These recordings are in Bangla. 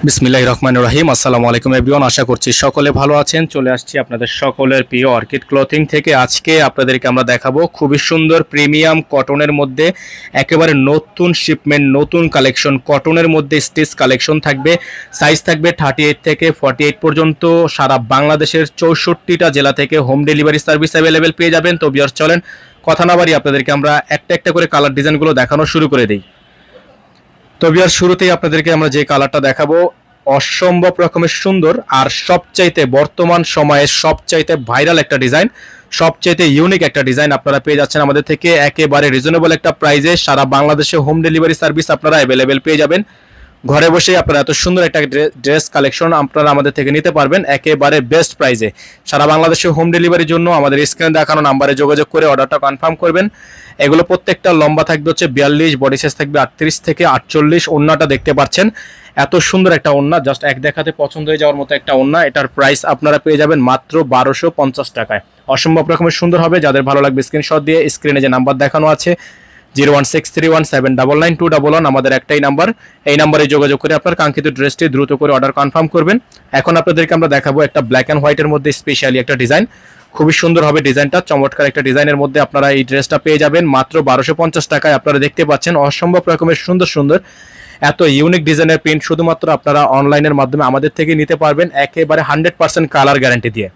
বিসমিল্লাহির রহমানির রহিম। আসসালামু আলাইকুম এভরিওয়ান, আশা করছি সকলে ভালো আছেন। চলে আসছি আপনাদের সকলের প্রিয় অর্কিড ক্লথিং থেকে। আজকে আপনাদেরকে আমরা দেখাবো খুবই সুন্দর প্রিমিয়াম কটনের মধ্যে একেবারে নতুন শিপমেন্ট, নতুন কালেকশন, কটনের মধ্যে স্টিচ কালেকশন থাকবে। সাইজ থাকবে 38 থেকে 48 পর্যন্ত। সারা বাংলাদেশের 64টা জেলা থেকে হোম ডেলিভারি সার্ভিস অ্যাভেলেবেল পেয়ে যাবেন। তো ভিউয়ার্স, চলেন কথা না বাড়িয়ে আপনাদেরকে আমরা একটা একটা করে কালার ডিজাইনগুলো দেখানো শুরু করে দিই। তো ভিউয়ার্স, শুরুতেই আপনাদেরকে আমরা যে কালারটা দেখাবো অসম্ভব রকমের সুন্দর আর সবচাইতে বর্তমান সময়ে সবচাইতে ভাইরাল একটা ডিজাইন, সবচাইতে ইউনিক একটা ডিজাইন আপনারা পেয়ে যাচ্ছেন আমাদের থেকে একেবারে রিজনেবল একটা প্রাইসে। সারা বাংলাদেশে হোম ডেলিভারি সার্ভিস আপনারা অ্যাভেলেবেল পেয়ে যাবেন। ঘরে বসে আপনারা এত সুন্দর একটা ড্রেস কালেকশন আপনারা আমাদের থেকে নিতে পারবেন একেবারে বেস্ট প্রাইসে। সারা বাংলাদেশে হোম ডেলিভারির জন্য আমাদের স্ক্রিনে দেখানো নাম্বারে যোগাযোগ করে অর্ডারটা কনফার্ম করবেন। এগুলো প্রত্যেকটা লম্বা থাকবে হচ্ছে 42, বডি সাইজ থাকবে 38 থেকে 48। ওন্নাটা দেখতে পাচ্ছেন, এত সুন্দর একটা ওন্না, জাস্ট এক দেখাতে পছন্দ হয়ে যাওয়ার মতো একটা ওন্না। এটার প্রাইস আপনারা পেয়ে যাবেন মাত্র 1250 টাকায়। অসম্ভব রকমের সুন্দর হবে। যাদের ভালো লাগবে স্ক্রিনশট দিয়ে স্ক্রিনে যে নাম্বার দেখানো আছে 01631799211 আমাদের একটাই নাম্বার। এই নাম্বারে যোগাযোগ করে আপনার কাঙ্ক্ষিত ড্রেসটি দ্রুত করে অর্ডার কনফার্ম করবেন। এখন আপনাদেরকে আমরা দেখাবো একটা ব্ল্যাক অ্যান্ড হোয়াইটের মধ্যে স্পেশালি একটা ডিজাইন। খুবই সুন্দর হবে ডিজাইনটা, চমৎকার একটা ডিজাইনের মধ্যে আপনারা এই ড্রেসটা পেয়ে যাবেন মাত্র 1250 টাকায়। আপনারা দেখতে পাচ্ছেন অসম্ভব রকমের সুন্দর সুন্দর এত ইউনিক ডিজাইনের প্রিন্ট শুধুমাত্র আপনারা অনলাইনের মাধ্যমে আমাদের থেকে নিতে পারবেন একেবারে 100% কালার গ্যারান্টি দিয়ে।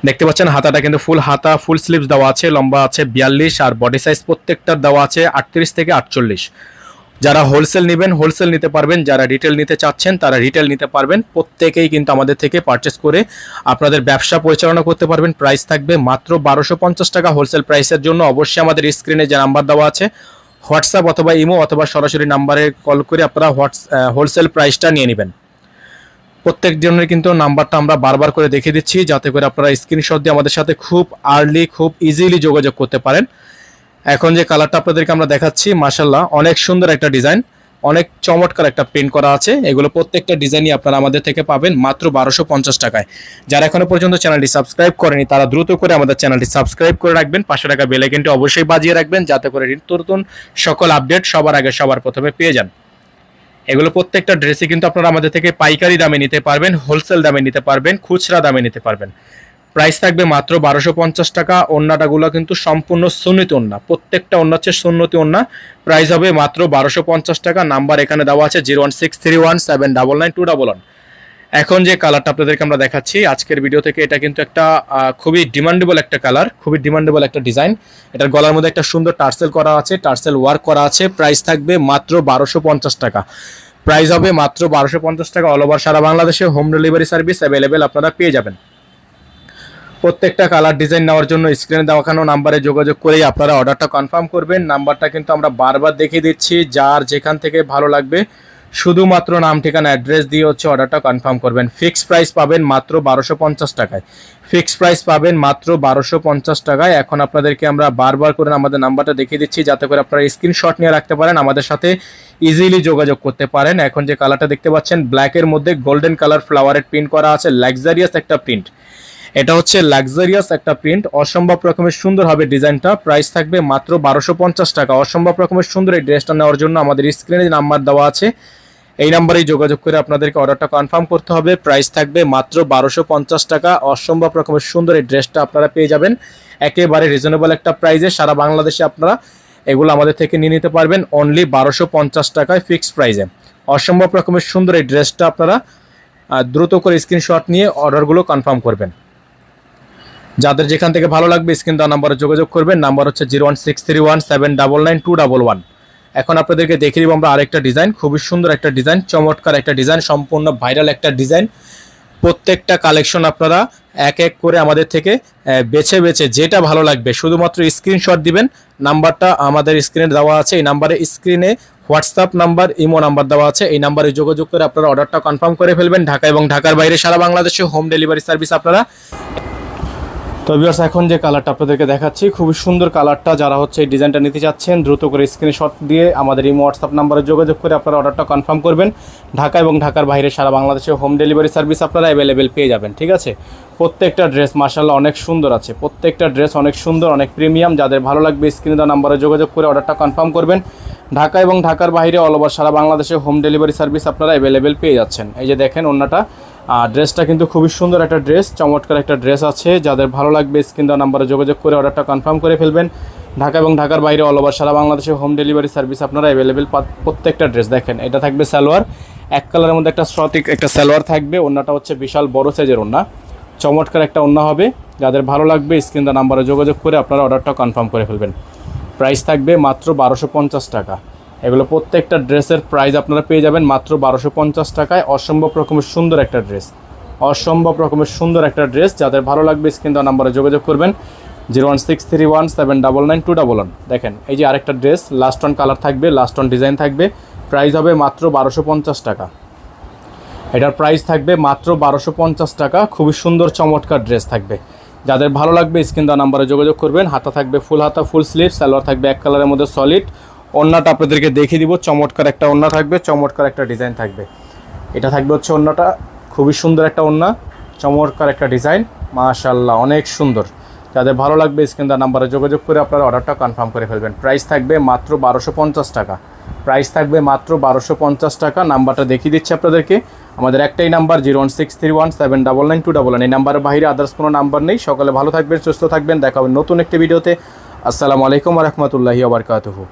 দেখতে পাচ্ছেন হাতাটা কিন্তু ফুল হাতা, ফুল স্লিভস দেওয়া আছে, লম্বা আছে 42 আর বডি সাইজ প্রত্যেকটার দেওয়া আছে 38 থেকে 48। যারা হোলসেল নেবেন হোলসেল নিতে পারবেন, যারা রিটেল নিতে চাচ্ছেন তারা রিটেল নিতে পারবেন। প্রত্যেকেই কিন্তু আমাদের থেকে পারচেস করে আপনাদের ব্যবসা পরিচালনা করতে পারবেন। প্রাইস থাকবে মাত্র 1250 টাকা হোলসেল প্রাইসের জন্য। অবশ্যই আমাদের স্ক্রিনে যে নাম্বার দেওয়া আছে হোয়াটসঅ্যাপ অথবা ইমো অথবা সরাসরি নাম্বারে কল করে আপনারা হোলসেল প্রাইসটা নিয়ে নেবেন। প্রত্যেক জনের কিন্তু নাম্বারটা আমরা বারবার করে দেখিয়ে দিচ্ছি যাতে করে আপনারা স্ক্রিনশট দিয়ে আমাদের সাথে খুব আর্লি খুব ইজিলি যোগাযোগ করতে পারেন। এখন যে কালারটা আপনাদেরকে আমরা দেখাচ্ছি মাশাআল্লাহ অনেক সুন্দর একটা ডিজাইন, অনেক চমৎকার একটা প্রিন্ট করা আছে। এগুলো প্রত্যেকটা ডিজাইনই আপনারা আমাদের থেকে পাবেন মাত্র 1250 টাকায়। যারা এখনো পর্যন্ত চ্যানেলটি সাবস্ক্রাইব করেনি তারা দ্রুত করে আমাদের চ্যানেলটি সাবস্ক্রাইব করে রাখবেন, পাশে রাখা বেল আইকনটি অবশ্যই বাজিয়ে রাখবেন যাতে করে নতুন সকল আপডেট সবার আগে সবার প্রথমে পেয়ে যান। এগুলো প্রত্যেকটা ড্রেসই কিন্তু আপনারা আমাদের থেকে পাইকারি দামে নিতে পারবেন, হোলসেল দামে নিতে পারবেন, খুচরা দামে নিতে পারবেন। প্রাইস থাকবে মাত্র 1250 টাকা। ওন্নাটাগুলো কিন্তু সম্পূর্ণ সুন্নতি ওন্না, প্রত্যেকটা ওন্না হচ্ছে সুন্নতি ওন্না। প্রাইস হবে মাত্র 1250 টাকা। নাম্বার এখানে দেওয়া আছে 01631799211। এখন যে কালারটা আপনাদেরকে আমরা দেখাচ্ছি আজকের ভিডিও থেকে, এটা কিন্তু একটা খুবই ডিমান্ডেবল একটা কালার, খুবই ডিমান্ডেবল একটা ডিজাইন। এটার গলার মধ্যে একটা সুন্দর টার্সেল করা আছে, টার্সেল ওয়ার্ক করা আছে। প্রাইস থাকবে মাত্র 1250 টাকা। প্রাইস হবে মাত্র 1250 টাকা। অল ওভার সারা বাংলাদেশে হোম ডেলিভারি সার্ভিস অ্যাভেলেবেল আপনারা পেয়ে যাবেন। প্রত্যেকটা কালার ডিজাইন নেওয়ার জন্য স্ক্রিনে দেখানো নাম্বারে যোগাযোগ করেই আপনারা অর্ডারটা কনফার্ম করবেন। নাম্বারটা কিন্তু আমরা বারবার দেখিয়ে দিচ্ছি, যার যেখান থেকে ভালো লাগবে শুধুমাত্র নাম ঠিকানা অ্যাড্রেস দিয়ে হচ্ছে অর্ডারটা কনফার্ম করবেন। ফিক্সড প্রাইস পাবেন মাত্র 1250 টাকায়। ফিক্সড প্রাইস পাবেন মাত্র 1250 টাকায়। এখন আপনাদেরকে আমরা বারবার করে আমাদের নাম্বারটা দেখিয়ে দিচ্ছি যাতে করে আপনারা স্ক্রিনশট নিয়ে রাখতে পারেন, আমাদের সাথে ইজিলি যোগাযোগ করতে পারেন। এখন যে কালারটা দেখতে পাচ্ছেন ব্ল্যাকের মধ্যে গোল্ডেন কালার ফ্লাওয়ারের প্রিন্ট করা আছে, লাক্সারিয়াস একটা প্রিন্ট। এটা হচ্ছে লাক্সারিয়াস একটা প্রিন্ট, অসম্ভব রকমের সুন্দর হবে ডিজাইনটা। প্রাইস থাকবে মাত্র 1250 টাকা। অসম্ভব রকমের সুন্দর এই ড্রেসটা নেওয়ার জন্য আমাদের স্ক্রিনে যে নাম্বার দেওয়া আছে এই নাম্বারেই যোগাযোগ করে আপনাদেরকে অর্ডারটা কনফার্ম করতে হবে। প্রাইস থাকবে মাত্র 1250 টাকা। অসম্ভব রকমের সুন্দর এই ড্রেসটা আপনারা পেয়ে যাবেন একেবারে রিজনেবল একটা প্রাইসে। সারা বাংলাদেশে আপনারা এগুলো আমাদের থেকে নিয়ে নিতে পারবেন অনলি 1250 টাকায় ফিক্সড প্রাইসে। অসম্ভব রকমের সুন্দর এই ড্রেসটা আপনারা দ্রুত করে স্ক্রিনশট নিয়ে অর্ডারগুলো কনফার্ম করবেন। যাদের যেখান থেকে ভালো লাগবে স্ক্রিন দেওয়া নাম্বারে যোগাযোগ করবেন। নাম্বার হচ্ছে 01631799211। এখন আপনাদেরকে দেখিয়ে দিব আমরা আরেকটা ডিজাইন, খুবই সুন্দর একটা ডিজাইন, চমৎকার একটা ডিজাইন, সম্পূর্ণ ভাইরাল একটা ডিজাইন। প্রত্যেকটা কালেকশন আপনারা এক এক করে আমাদের থেকে বেছে বেছে যেটা ভালো লাগবে শুধুমাত্র স্ক্রিনশট দিবেন। নাম্বারটা আমাদের স্ক্রিনে দেওয়া আছে, এই নাম্বারে স্ক্রিনে হোয়াটসঅ্যাপ নাম্বার ইমো নাম্বার দেওয়া আছে, এই নাম্বারে যোগাযোগ করে আপনারা অর্ডারটা কনফার্ম করে ফেলবেন। ঢাকা এবং ঢাকার বাইরে সারা বাংলাদেশে হোম ডেলিভারি সার্ভিস আপনারা তো ভিউয়ার্স এখন যে কালারটা আপনাদেরকে দেখাচ্ছি খুবই সুন্দর কালারটা, যারা হচ্ছে এই ডিজাইনটা নিতে চাচ্ছেন দ্রুত করে স্ক্রিনশট দিয়ে আমাদের এই হোয়াটসঅ্যাপ নাম্বারে যোগাযোগ করে আপনারা অর্ডারটা কনফার্ম করবেন। ঢাকা এবং ঢাকার বাইরে সারা বাংলাদেশে হোম ডেলিভারি সার্ভিস আপনারা অ্যাভেলেবেল পেয়ে যাবেন। ঠিক আছে, প্রত্যেকটা ড্রেস মাশাআল্লাহ অনেক সুন্দর আছে, প্রত্যেকটা ড্রেস অনেক সুন্দর, অনেক প্রিমিয়াম। যাদের ভালো লাগবে স্ক্রিনে দেওয়া নাম্বারে যোগাযোগ করে অর্ডারটা কনফার্ম করবেন। ঢাকা এবং ঢাকার বাইরে অল ওভার সারা বাংলাদেশে হোম ডেলিভারি সার্ভিস আপনারা অ্যাভেলেবেল পেয়ে যাচ্ছেন। এই যে দেখেন ওন্নাটা, ড্রেসটা কিন্তু খুবই সুন্দর একটা ড্রেস, চমৎকার একটা ড্রেস আছে। যাদের ভালো লাগবে স্ক্রিন দেওয়া নাম্বারে যোগাযোগ করে অর্ডারটা কনফার্ম করে ফেলবেন। ঢাকা এবং ঢাকার বাইরে অল ওভার সারা বাংলাদেশে হোম ডেলিভারি সার্ভিস আপনারা অ্যাভেলেবেল প্রত্যেকটা ড্রেস। দেখেন এটা থাকবে সালোয়ার, এক কালারের মধ্যে একটা সঠিক একটা সালোয়ার থাকবে। ওন্নাটা হচ্ছে বিশাল বড় সাইজের ওন্না, চমৎকার একটা ওন্না হবে। যাদের ভালো লাগবে স্ক্রিন দেওয়া নাম্বারে যোগাযোগ করে আপনারা অর্ডারটা কনফার্ম করে ফেলবেন। প্রাইস থাকবে মাত্র 1250 টাকা। এগুলো প্রত্যেকটা ড্রেসের প্রাইস আপনারা পেয়ে যাবেন মাত্র 1250 টাকায়। অসম্ভব রকমের সুন্দর একটা ড্রেস, অসম্ভব রকমের সুন্দর একটা ড্রেস। যাদের ভালো লাগবে স্ক্রিন দেওয়া নাম্বারে যোগাযোগ করবেন 01631799211। দেখেন এই যে আরেকটা ড্রেস, লাস্ট অন কালার থাকবে, লাস্ট অন ডিজাইন থাকবে। প্রাইস হবে মাত্র 1250 টাকা। এটার প্রাইস থাকবে মাত্র 1250 টাকা। খুবই সুন্দর চমৎকার ড্রেস থাকবে। যাদের ভালো লাগবে স্ক্রিন দেওয়া নাম্বারে যোগাযোগ করবেন। হাতা থাকবে ফুল হাতা, ফুল স্লিভ, সালোয়ার থাকবে এক কালারের মধ্যে সলিড। ওন্নাটা আপনাদেরকে দেখিয়ে দিব, চমৎকার একটা ওন্না থাকবে, চমৎকার একটা ডিজাইন থাকবে। এটা থাকবে হচ্ছে ওন্নাটা, খুবই সুন্দর একটা ওন্না, চমৎকার একটা ডিজাইন, মাশাআল্লাহ অনেক সুন্দর। যাদের ভালো লাগবে স্ক্রিন দেওয়া নাম্বারে যোগাযোগ করে আপনারা অর্ডারটা কনফার্ম করে ফেলবেন। প্রাইস থাকবে মাত্র 1250 টাকা। প্রাইস থাকবে মাত্র 1250 টাকা। নাম্বারটা দেখিয়ে দিচ্ছি আপনাদেরকে, আমাদের একটাই নাম্বার 01631799211। এই নাম্বারের বাইরে আদার্স কোনো নাম্বার নেই। সকালে ভালো থাকবেন, সুস্থ থাকবেন, দেখা হবে নতুন একটি ভিডিওতে। আসসালামু আলাইকুম ওয়া রাহমাতুল্লাহি ওয়া বারাকাতুহু।